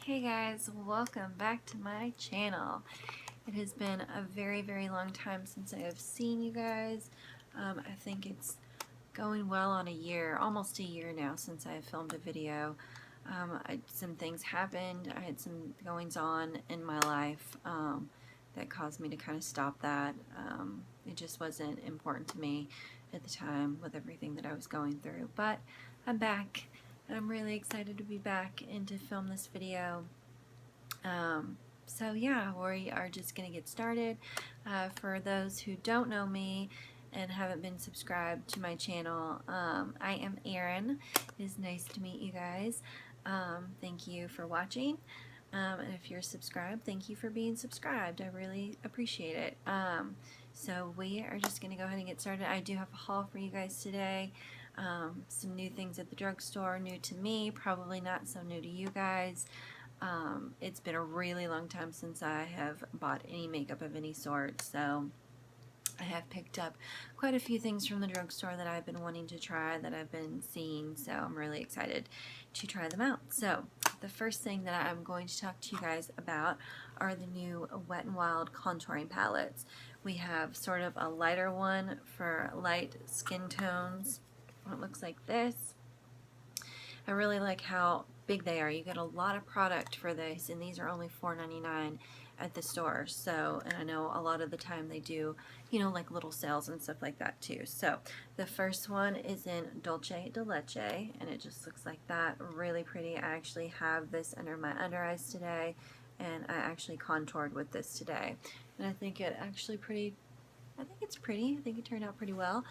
Hey guys, welcome back to my channel. It has been a very long time since I have seen you guys. I think it's going well on a year, almost a year now since I filmed a video. Some things happened. I had some goings on in my life that caused me to kind of stop that. It just wasn't important to me at the time with everything that I was going through. But I'm back. I'm really excited to be back and to film this video. So yeah, we are just going to get started. For those who don't know me and haven't been subscribed to my channel, I am Erin. It is nice to meet you guys. Thank you for watching. And if you're subscribed, thank you for being subscribed. I really appreciate it. So we are just going to go ahead and get started. I do have a haul for you guys today. Some new things at the drugstore, new to me, probably not so new to you guys. It's been a really long time since I have bought any makeup of any sort, so I have picked up quite a few things from the drugstore that I've been wanting to try, that I've been seeing, so I'm really excited to try them out. So the first thing that I'm going to talk to you guys about are the new Wet n Wild contouring palettes. We have sort of a lighter one for light skin tones. It looks like this. I really like how big they are. You get a lot of product for this, and these are only $4.99 at the store. So, and I know a lot of the time they do, you know, like little sales and stuff like that too. So the first one is in Dulce de Leche, and it just looks like that. Really pretty. I actually have this under my under eyes today, and I actually contoured with this today. And I think it's pretty. I think it turned out pretty well.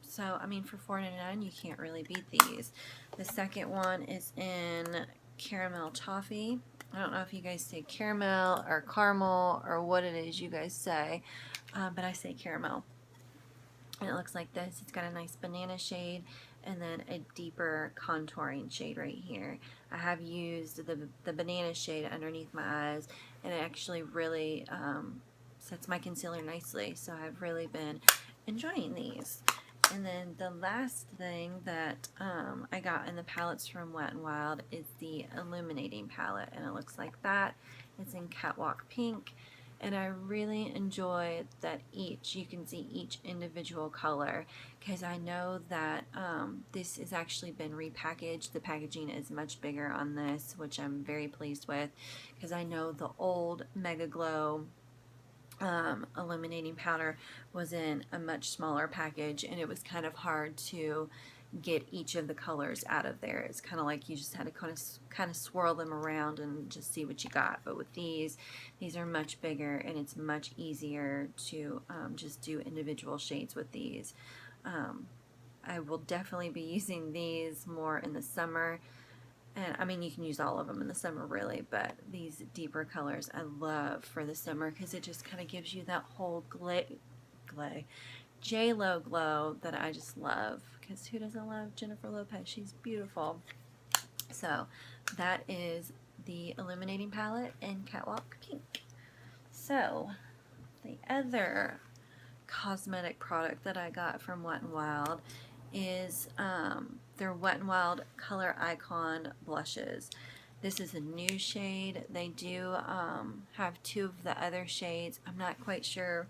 So, I mean, for $4.99, you can't really beat these. The second one is in Caramel Toffee. I don't know if you guys say caramel or caramel or what it is you guys say, but I say caramel. And it looks like this. It's got a nice banana shade and then a deeper contouring shade right here. I have used the banana shade underneath my eyes, and it actually really sets my concealer nicely. So I've really been enjoying these. And then the last thing that I got in the palettes from Wet n Wild is the Illuminating palette, and it looks like that. It's in Catwalk Pink, and I really enjoy that you can see each individual color, because I know that this has actually been repackaged. The packaging is much bigger on this, which I'm very pleased with, because I know the old Mega Glow illuminating powder was in a much smaller package, and it was kind of hard to get each of the colors out of there. It's kind of like you just had to kind of swirl them around and just see what you got. But with these are much bigger, and it's much easier to just do individual shades with these. I will definitely be using these more in the summer. And I mean, you can use all of them in the summer really, but these deeper colors I love for the summer, because it just kind of gives you that whole J-Lo glow that I just love, because who doesn't love Jennifer Lopez? She's beautiful. So that is the Illuminating palette in Catwalk Pink. So the other cosmetic product that I got from Wet n Wild is their Wet n Wild Color Icon blushes. This is a new shade. They do have two of the other shades. I'm not quite sure.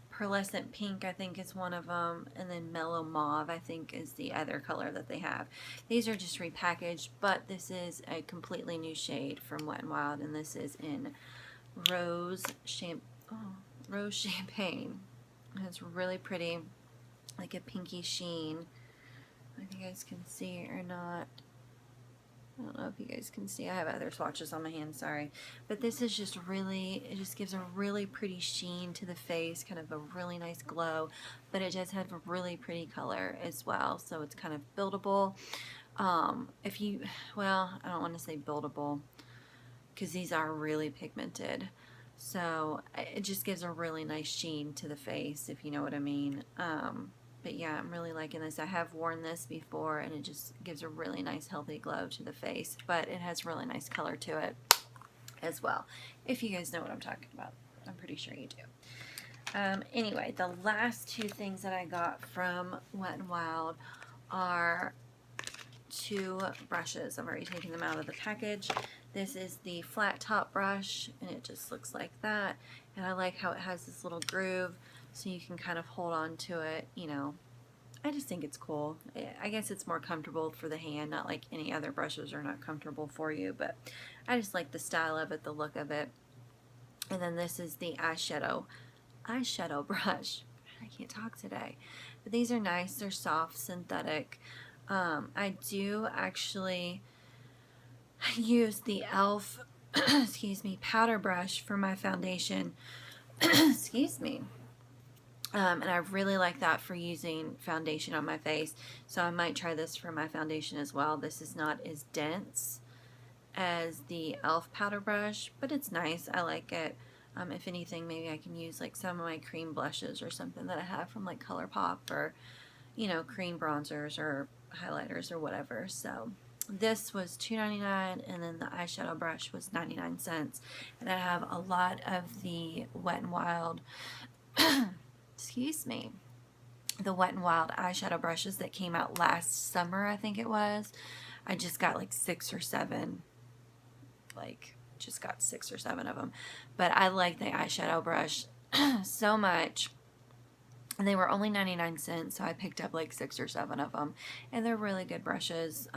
Pearlescent Pink, I think, is one of them, and then Mellow Mauve, I think, is the other color that they have. These are just repackaged, but this is a completely new shade from Wet n Wild, and this is in Rose Champagne. And it's really pretty, like a pinky sheen. I don't know if you guys can see it or not. I don't know if you guys can see. I have other swatches on my hand, sorry. But this is just really, it just gives a really pretty sheen to the face, kind of a really nice glow. But it does have a really pretty color as well, so it's kind of buildable. Well, I don't want to say buildable, because these are really pigmented. So it just gives a really nice sheen to the face, if you know what I mean. But yeah, I'm really liking this. I have worn this before, and it just gives a really nice healthy glow to the face, but it has really nice color to it as well, if you guys know what I'm talking about. I'm pretty sure you do. Anyway, the last two things that I got from Wet n Wild are two brushes. I've already taken them out of the package. This is the flat top brush, and it just looks like that. And I like how it has this little groove, so you can kind of hold on to it, you know. I just think it's cool. I guess it's more comfortable for the hand, not like any other brushes are not comfortable for you, but I just like the style of it, the look of it. And then this is the eyeshadow brush. I can't talk today. But these are nice. They're soft, synthetic. I do actually use the e.l.f. excuse me, powder brush for my foundation. Excuse me. And I really like that for using foundation on my face. So I might try this for my foundation as well. This is not as dense as the e.l.f. powder brush, but it's nice. I like it. If anything, maybe I can use like some of my cream blushes or something that I have from like ColourPop, or, you know, cream bronzers or highlighters or whatever. So this was $2.99, and then the eyeshadow brush was 99 cents. And I have a lot of the Wet n Wild excuse me, the Wet n Wild eyeshadow brushes that came out last summer, I think it was. I just got like 6 or 7, just got 6 or 7 of them. But I like the eyeshadow brush so much. And they were only 99 cents, so I picked up like 6 or 7 of them. And they're really good brushes.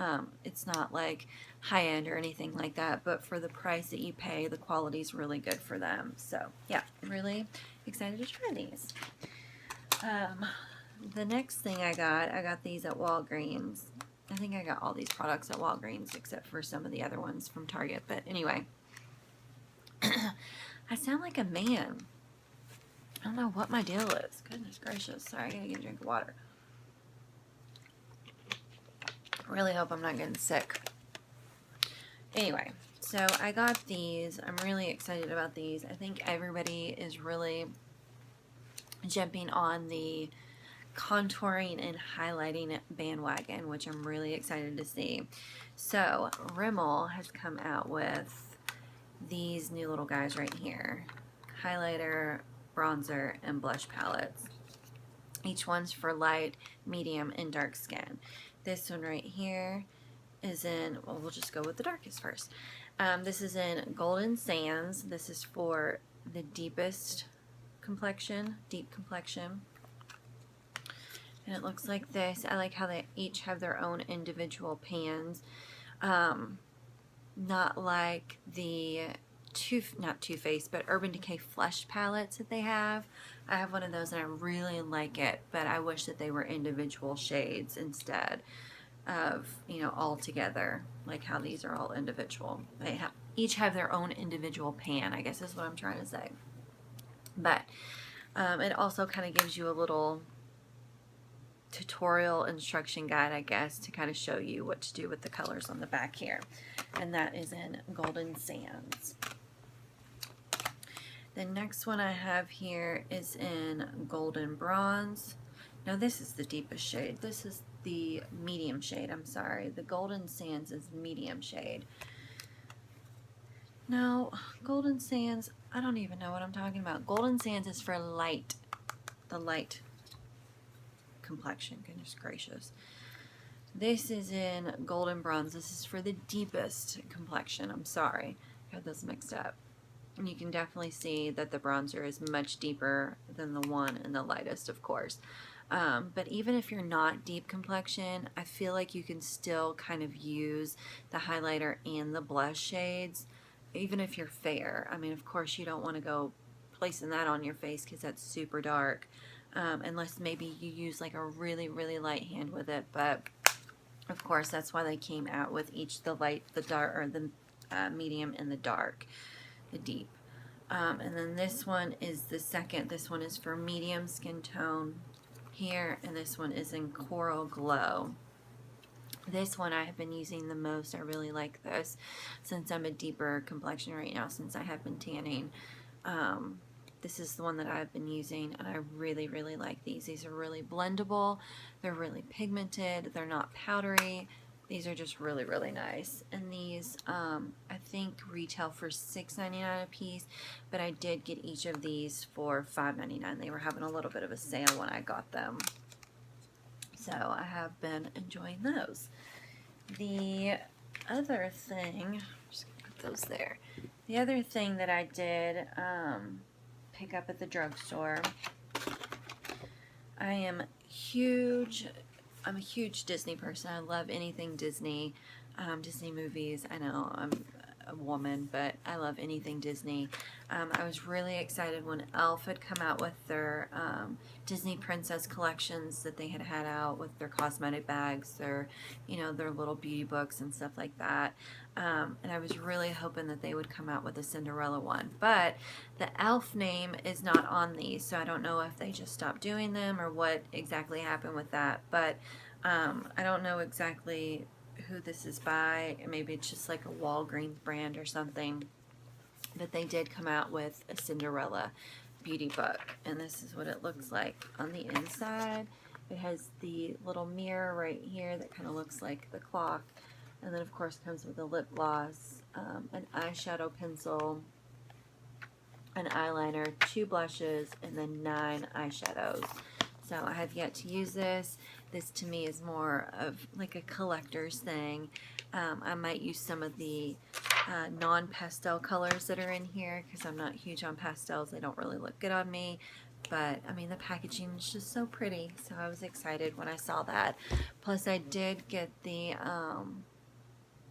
It's not like high-end or anything like that, but for the price that you pay, the quality's really good for them. So, yeah, I'm really excited to try these. The next thing I got these at Walgreens. I think I got all these products at Walgreens except for some of the other ones from Target. But anyway, I sound like a man. I don't know what my deal is. Goodness gracious. Sorry, I gotta get a drink of water. Really hope I'm not getting sick. Anyway, so I got these. I'm really excited about these. I think everybody is really jumping on the contouring and highlighting bandwagon, which I'm really excited to see. So Rimmel has come out with these new little guys right here. Highlighter, bronzer, and blush palettes. Each one's for light, medium, and dark skin. This one right here is in, well, we'll just go with the darkest first. This is in Golden Sands. This is for the deepest complexion, deep complexion. And it looks like this. I like how they each have their own individual pans. Not like the not Too Faced, but Urban Decay Flush palettes that they have. I have one of those and I really like it, but I wish that they were individual shades instead of, you know, all together, like how these are all individual. They each have their own individual pan, I guess is what I'm trying to say. But it also kind of gives you a little tutorial instruction guide, I guess, to kind of show you what to do with the colors on the back here. And that is in Golden Sands. The next one I have here is in Golden Bronze. Now this is the deepest shade. This is the medium shade, I'm sorry. The Golden Sands is medium shade. No, Golden Sands, I don't even know what I'm talking about. Golden Sands is for light, the light complexion, goodness gracious. This is in Golden Bronze. This is for the deepest complexion. I'm sorry, I got this mixed up. And you can definitely see that the bronzer is much deeper than the one in the lightest, of course. But even if you're not deep complexion, I feel like you can still kind of use the highlighter and the blush shades, even if you're fair. I mean, of course, you don't want to go placing that on your face because that's super dark, unless maybe you use like a really, really light hand with it. But of course, that's why they came out with each the light, the dark, or the medium and the dark, the deep. And then this one is the second. This one is for medium skin tone here, and this one is in Coral Glow. This one I have been using the most. I really like this since I'm a deeper complexion right now, since I have been tanning. This is the one that I've been using, and I really, really like these. These are really blendable. They're really pigmented. They're not powdery. These are just really, really nice. And these, I think, retail for $6.99 a piece, but I did get each of these for $5.99. They were having a little bit of a sale when I got them. So I have been enjoying those. The other thing, I'm just going to put those there. The other thing that I did pick up at the drugstore, I'm a huge Disney person. I love anything Disney, Disney movies. I know I'm a woman, but I love anything Disney. I was really excited when Elf had come out with their Disney Princess collections that they had out with their cosmetic bags, their their little beauty books and stuff like that. And I was really hoping that they would come out with a Cinderella one, but the Elf name is not on these, so I don't know if they just stopped doing them or what exactly happened with that. But I don't know exactly who this is by. Maybe it's just like a Walgreens brand or something. But they did come out with a Cinderella beauty book, and this is what it looks like on the inside. It has the little mirror right here that kind of looks like the clock, and then of course comes with a lip gloss, an eyeshadow pencil, an eyeliner, 2 blushes, and then 9 eyeshadows. So I have yet to use this. This to me is more of like a collector's thing. I might use some of the non-pastel colors that are in here because I'm not huge on pastels. They don't really look good on me. But I mean, the packaging is just so pretty. So I was excited when I saw that. Plus I did get the,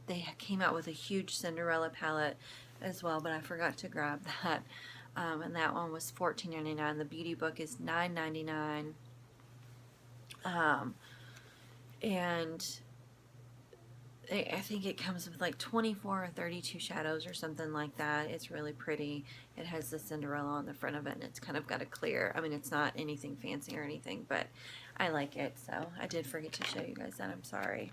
they came out with a huge Cinderella palette as well, but I forgot to grab that. And that one was $14.99. The beauty book is $9.99. And I think it comes with like 24 or 32 shadows or something like that. It's really pretty. It has the Cinderella on the front of it, and it's kind of got a clear, I mean, it's not anything fancy or anything, but I like it. So I did forget to show you guys that. I'm sorry.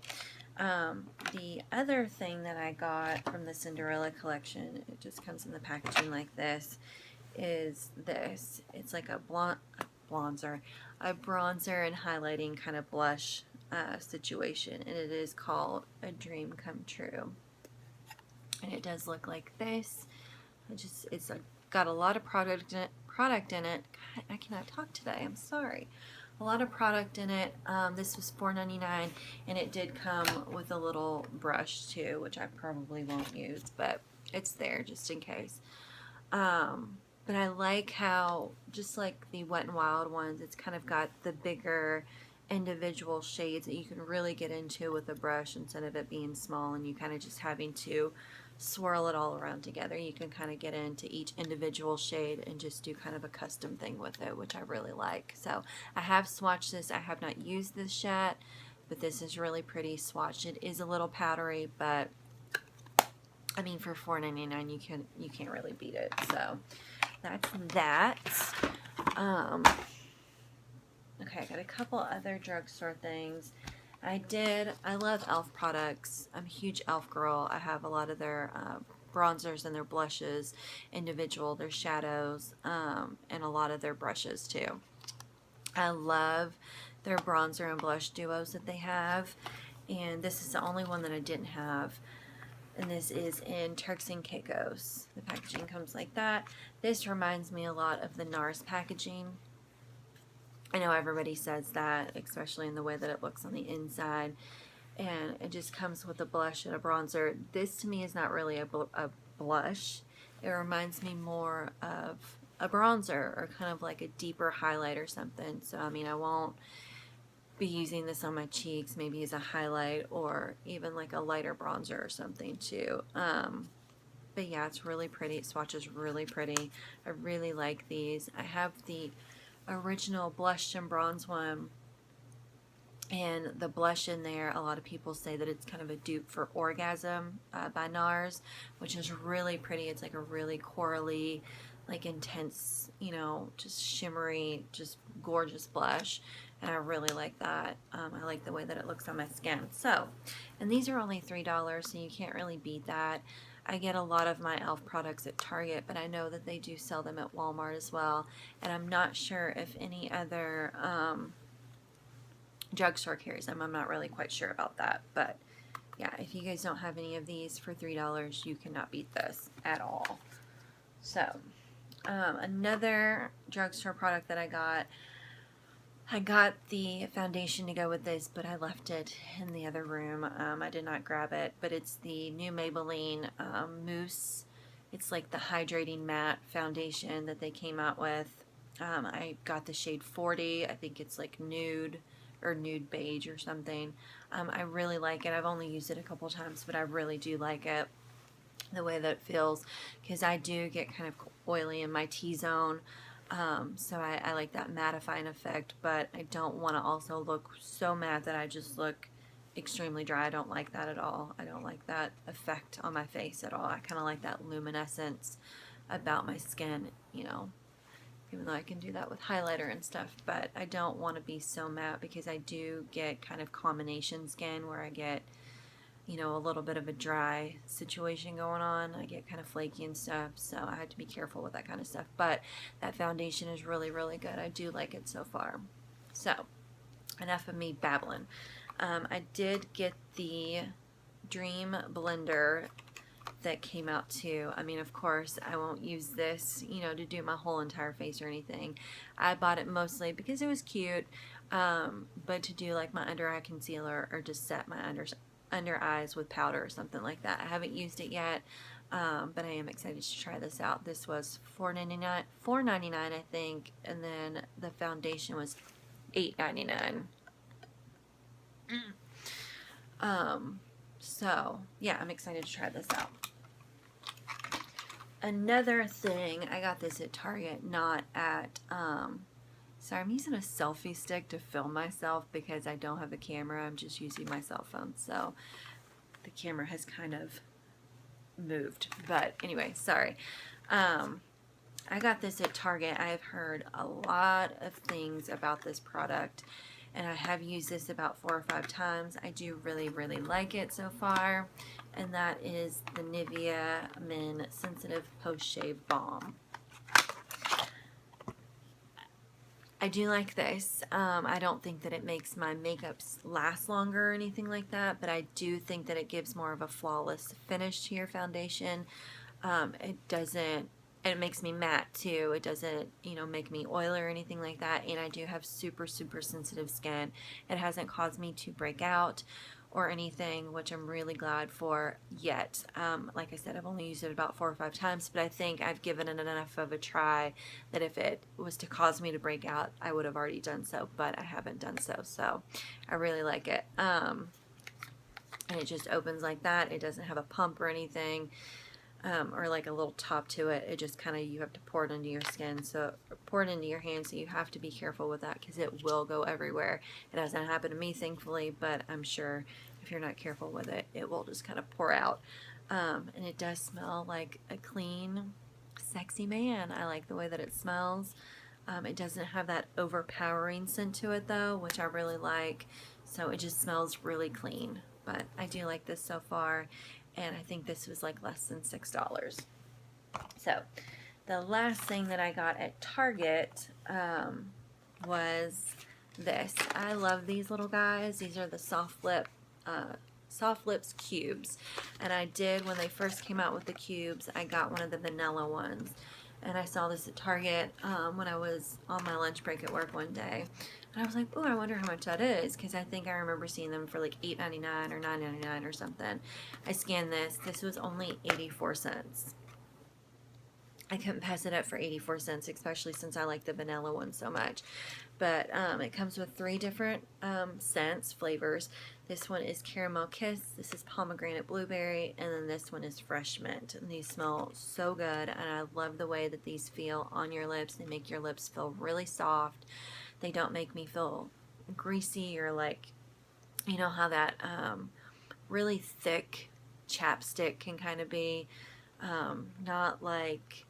The other thing that I got from the Cinderella collection, it just comes in the packaging like this, is this. It's like a bronzer and highlighting kind of blush situation, and it is called A Dream Come True. And it does look like this. It's got a lot of product in it. God, I cannot talk today. I'm sorry. A lot of product in it. This was $4.99, and it did come with a little brush too, which I probably won't use, but it's there just in case. But I like how, just like the Wet n Wild ones, it's kind of got the bigger individual shades that you can really get into with a brush instead of it being small and you kind of just having to swirl it all around together. You can kind of get into each individual shade and just do kind of a custom thing with it, which I really like. So I have swatched this. I have not used this yet, but this is really pretty swatched. It is a little powdery, but I mean, for $4.99 you can't really beat it. So that's that. Okay, I got a couple other drugstore things. I love e.l.f. products. I'm a huge e.l.f. girl. I have a lot of their bronzers and their blushes, individual, their shadows, and a lot of their brushes too. I love their bronzer and blush duos that they have, and this is the only one that I didn't have. And this is in Turks and Caicos. The packaging comes like that. This reminds me a lot of the NARS packaging. I know everybody says that, especially in the way that it looks on the inside. And it just comes with a blush and a bronzer. This to me is not really a blush. It reminds me more of a bronzer or kind of like a deeper highlight or something. So, I mean, I won't be using this on my cheeks maybe as a highlight or even like a lighter bronzer or something too. But yeah, it's really pretty. It swatches really pretty. I really like these. I have the original blush and bronze one, and the blush in there, a lot of people say that it's kind of a dupe for Orgasm by NARS, which is really pretty. It's like a really corally, like intense, you know, just shimmery, just gorgeous blush, and I really like that. I like the way that it looks on my skin. So, and these are only $3, so you can't really beat that. I get a lot of my e.l.f. products at Target, but I know that they do sell them at Walmart as well, and I'm not sure if any other drugstore carries them. I'm not really quite sure about that, but yeah, if you guys don't have any of these for $3, you cannot beat this at all. So, another drugstore product that I got, I got the foundation to go with this, but I left it in the other room. I did not grab it, but it's the new Maybelline Mousse. It's like the hydrating matte foundation that they came out with. I got the shade 40. I think it's like nude or nude beige or something. I really like it. I've only used it a couple times, but I really do like it, the way that it feels, because I do get kind of oily in my T-zone. So I like that mattifying effect, but I don't want to also look so matte that I just look extremely dry. I don't like that at all. I don't like that effect on my face at all. I kind of like that luminescence about my skin, you know, even though I can do that with highlighter and stuff, but I don't want to be so matte because I do get kind of combination skin where I get, you know, a little bit of a dry situation going on. I get kind of flaky and stuff, so I had to be careful with that kind of stuff. But that foundation is really, really good. I do like it so far. So, enough of me babbling. I did get the Dream Blender that came out too. I mean, of course, I won't use this, you know, to do my whole entire face or anything. I bought it mostly because it was cute, but to do like my under eye concealer or just set my under eyes with powder or something like that. I haven't used it yet, but I am excited to try this out. This was $4.99 I think, and then the foundation was $8.99. So yeah, I'm excited to try this out. Another thing, I got this at Target, not at, sorry, I'm using a selfie stick to film myself because I don't have a camera. I'm just using my cell phone, so the camera has kind of moved. But anyway, sorry. I got this at Target. I have heard a lot of things about this product, and I have used this about 4 or 5 times. I do really, really like it so far, and that is the Nivea Men Sensitive Post Shave Balm. I do like this. I don't think that it makes my makeups last longer or anything like that, but I do think that it gives more of a flawless finish to your foundation. It makes me matte too. It doesn't, you know, make me oily or anything like that. And I do have super, super sensitive skin. It hasn't caused me to break out or anything, which I'm really glad for yet. Like I said, I've only used it about 4 or 5 times, but I think I've given it enough of a try that if it was to cause me to break out, I would have already done so, but I haven't done so. So I really like it. And it just opens like that. It doesn't have a pump or anything. Or like a little top to it. It just kind of, you have to pour it into your skin, so pour it into your hand, so you have to be careful with that because it will go everywhere. It hasn't happened to me, thankfully, but I'm sure if you're not careful with it, it will just kind of pour out. And it does smell like a clean, sexy man. I like the way that it smells. It doesn't have that overpowering scent to it though, which I really like, so it just smells really clean. But I do like this so far, and I think this was like less than $6. So the last thing that I got at Target was this. I love these little guys. These are the Soft Lips cubes, and I did, when they first came out with the cubes, I got one of the vanilla ones, and I saw this at Target when I was on my lunch break at work one day. And I was like, oh, I wonder how much that is, because I think I remember seeing them for like $8.99 or $9.99 or something. I scanned this. This was only 84 cents. I couldn't pass it up for 84 cents, especially since I like the vanilla one so much. But it comes with 3 different scents, flavors. This one is Caramel Kiss, this is Pomegranate Blueberry, and then this one is Fresh Mint. And these smell so good, and I love the way that these feel on your lips. They make your lips feel really soft. They don't make me feel greasy or like, you know how that really thick chapstick can kind of be. Not like,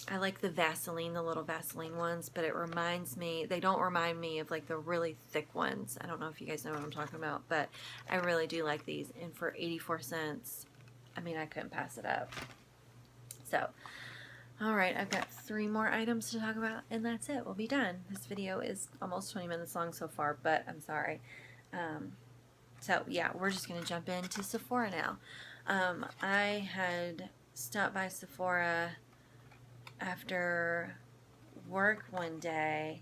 I like the Vaseline, the little Vaseline ones, but it reminds me, they don't remind me of like the really thick ones. I don't know if you guys know what I'm talking about, but I really do like these. And for 84 cents, I mean, I couldn't pass it up. So, alright, I've got 3 more items to talk about, and that's it. We'll be done. This video is almost 20 minutes long so far, but I'm sorry. So, yeah, we're just going to jump into Sephora now. I had stopped by Sephora after work one day,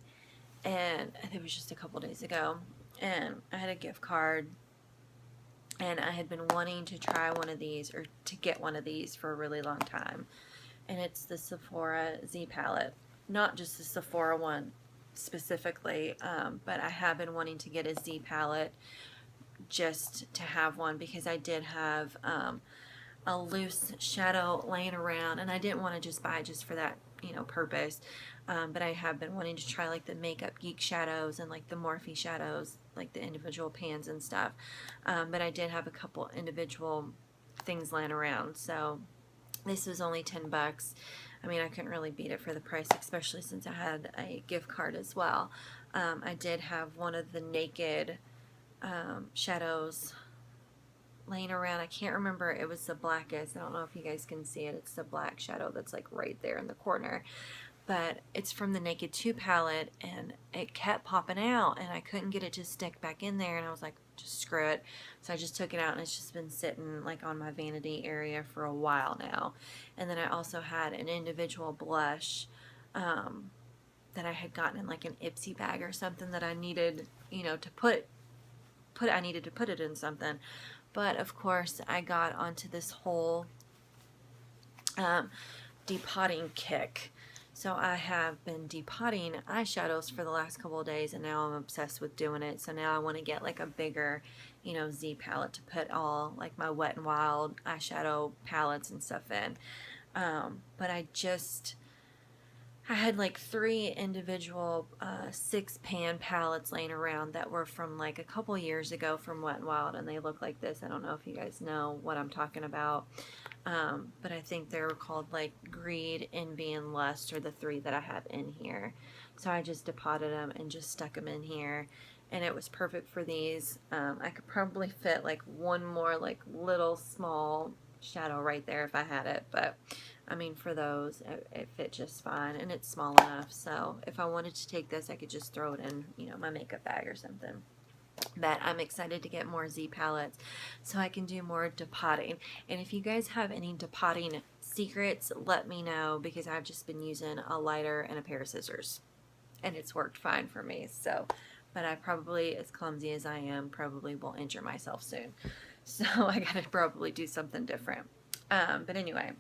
and I think it was just a couple days ago, and I had a gift card, and I had been wanting to try one of these, or to get one of these, for a really long time, and it's the Sephora Z palette. Not just the Sephora one specifically, but I have been wanting to get a Z palette just to have one, because I did have a loose shadow laying around, and I didn't want to just buy it just for that, purpose. But I have been wanting to try like the Makeup Geek shadows and like the Morphe shadows, like the individual pans and stuff. But I did have a couple individual things laying around, so this was only 10 bucks. I mean, I couldn't really beat it for the price, especially since I had a gift card as well. I did have one of the Naked shadows laying around. I can't remember. It was the blackest. I don't know if you guys can see it. It's the black shadow that's like right there in the corner. But it's from the Naked 2 palette, and it kept popping out, and I couldn't get it to stick back in there, and I was like, just screw it. So I just took it out, and it's just been sitting like on my vanity area for a while now. And then I also had an individual blush that I had gotten in like an Ipsy bag or something that I needed, to I needed to put it in something. But of course, I got onto this whole depotting kick. So I have been depotting eyeshadows for the last couple of days, and now I'm obsessed with doing it. So now I want to get like a bigger, Z palette to put all like my Wet n Wild eyeshadow palettes and stuff in. But I had like 3 individual 6-pan palettes laying around that were from like a couple years ago from Wet n Wild, and they look like this. I don't know if you guys know what I'm talking about. But I think they were called like Greed, Envy, and Lust are the 3 that I have in here. So I just depotted them and just stuck them in here, and it was perfect for these. I could probably fit like one more like little small shadow right there if I had it, but I mean, for those it fit just fine, and it's small enough, so if I wanted to take this, I could just throw it in, my makeup bag or something. But I'm excited to get more Z palettes so I can do more depotting. And if you guys have any depotting secrets, let me know, because I've just been using a lighter and a pair of scissors, and it's worked fine for me. So, but I probably, as clumsy as I am, probably will injure myself soon. So I gotta probably do something different. But anyway,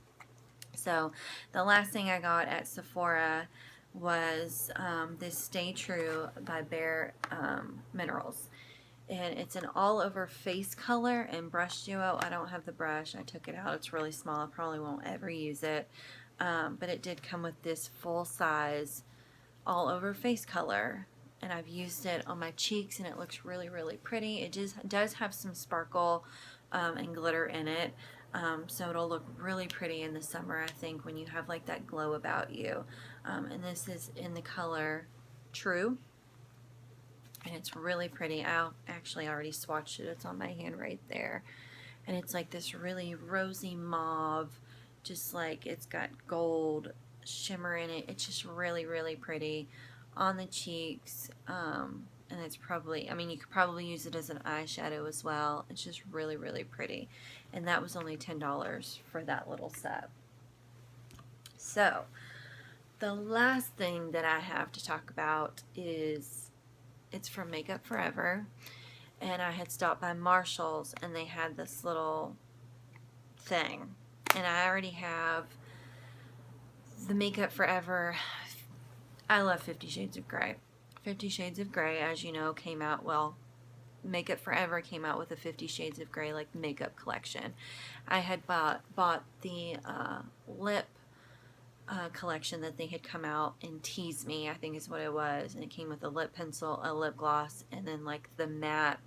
so the last thing I got at Sephora was this Stay True by Bare Minerals. And it's an all-over face color and brush duo. I don't have the brush. I took it out. It's really small. I probably won't ever use it. But it did come with this full-size all-over face color. And I've used it on my cheeks, and it looks really, really pretty. It just does have some sparkle and glitter in it. So it'll look really pretty in the summer, I think, when you have like that glow about you. And this is in the color True. And it's really pretty. I actually already swatched it. It's on my hand right there. And it's like this really rosy mauve, just like it's got gold shimmer in it. It's just really, really pretty on the cheeks. And it's probably, I mean, you could probably use it as an eyeshadow as well. It's just really, really pretty. And that was only $10 for that little set. So, the last thing that I have to talk about is, it's from Makeup Forever, and I had stopped by Marshall's, and they had this little thing, and I already have the Makeup Forever. I love 50 Shades of Grey. 50 Shades of Grey, as you know, came out, well, Makeup Forever came out with a 50 Shades of Grey like makeup collection. I had bought the lip collection that they had come out in Tease Me, I think is what it was, and it came with a lip pencil, a lip gloss, and then like the matte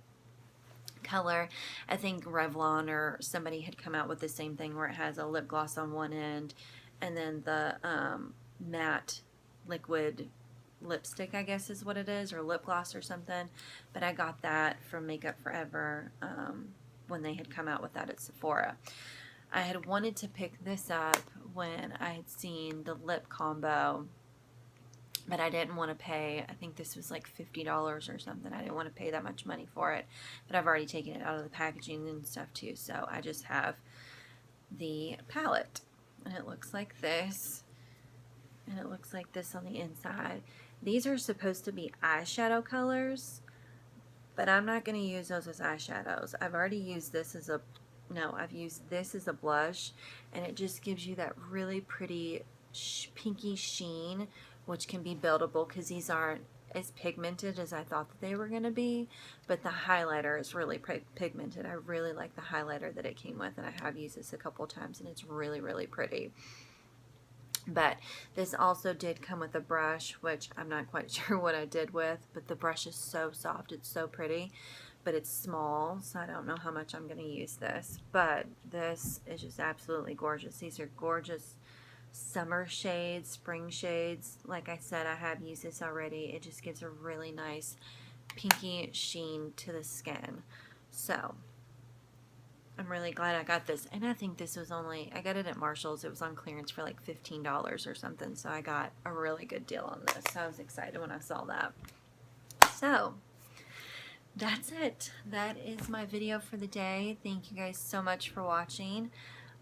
color. I think Revlon or somebody had come out with the same thing where it has a lip gloss on one end and then the matte liquid lipstick, I guess is what it is, or lip gloss or something. But I got that from Makeup Forever when they had come out with that at Sephora. I had wanted to pick this up when I had seen the lip combo, but I didn't want to pay, I think this was like $50 or something. I didn't want to pay that much money for it, but I've already taken it out of the packaging and stuff too, so I just have the palette, and it looks like this, and it looks like this on the inside, These are supposed to be eyeshadow colors, but I'm not going to use those as eyeshadows. I've already used this as a, no, I've used this as a blush, and it just gives you that really pretty pinky sheen, which can be buildable because these aren't as pigmented as I thought that they were going to be, but the highlighter is really pigmented. I really like the highlighter that it came with, and I have used this a couple times, and it's really, really pretty. But this also did come with a brush, which I'm not quite sure what I did with, but the brush is so soft. It's so pretty, but it's small, so I don't know how much I'm going to use this. But this is just absolutely gorgeous. These are gorgeous summer shades, spring shades. Like I said, I have used this already. It just gives a really nice pinky sheen to the skin. So I'm really glad I got this, and I think this was only, I got it at Marshall's. It was on clearance for like $15 or something, so I got a really good deal on this. So I was excited when I saw that. So that's it. That is my video for the day. Thank you guys so much for watching.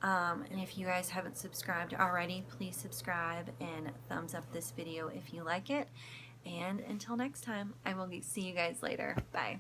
And if you guys haven't subscribed already, please subscribe and thumbs up this video if you like it. And until next time, I will see you guys later. Bye.